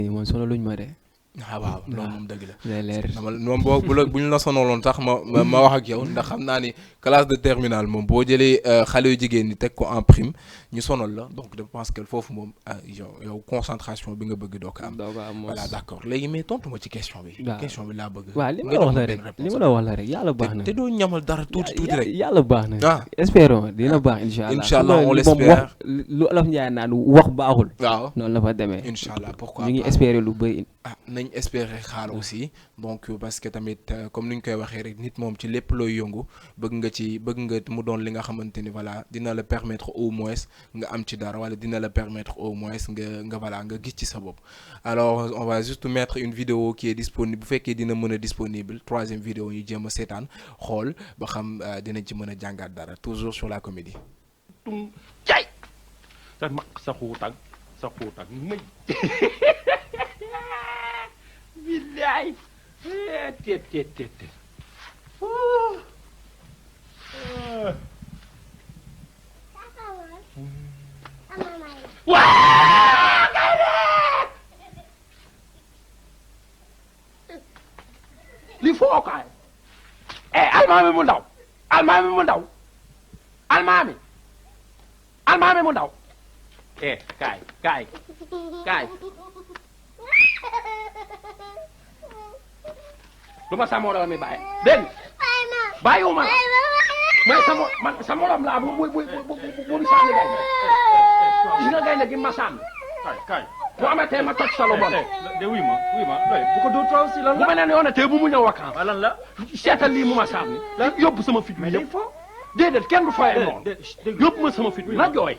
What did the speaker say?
moom solo luñ ma de. ah waaw loolu moom dëgg la. day leer moom boo bu ñu la sonaloon sax ma wax ak yow ndax xam naa ni classe de terminale moom boo jëlee xale yu jigéen ñi teg ko en prime ñu sonal la donc je pense que foofu moom yow concentration bi nga bëgg doo ko am. voilà d'accord léegi mais tontu ma ci question bi. question bi laa bëgg. waaw li ma la wax la rek yàlla baax na. te doo ñamal dara tuuti rek. yàlla baax na. ah espérons dina baax incha allah. incha allah on l'espère lu Olof Njaay naan wax baaxul. waaw noonu la fa demee. incha allah pourquoi ñu ngi espérer lu bëri. ah nañ espérer xaar aussi donc parce que tamit comme ni ñu koy waxee rek nit moom ci lépp looy yëngu bëgg nga mu doon li nga xamante ni voilà dina la permettre au moins nga am ci dara wala dina la permettre au moins nga voilà nga gis ci sa bopp. alors on va juste mettre une vidéo qui est disponible bu fekkee dina mën a disponible troisième vidéo ñu jéem a seetaan xool ba xam dinañ ci mën a jàngaat dara toujours sur la comédie. cay sa maq sa xuutag mëj billaay teet waa li foo kaay almaami mu ndaw almaami mu ndaw kaay lu ma sa morom mi bàyyi dégg bàyyiwuma la mais sa morom laa bu mu sànni gaynde gis nga gaynde gi ma sànni kay bu amatee ma toj sa lu bon de wuy ma bu ko dóor taw si lan bu beneen yoon tey bu mu ñëw wakkaan lan la seetal lii mu ma sànni yóbbu sama fit bi yëpp déedéet kenn du fayee noonu yóbbu ma sama fit bi na jooy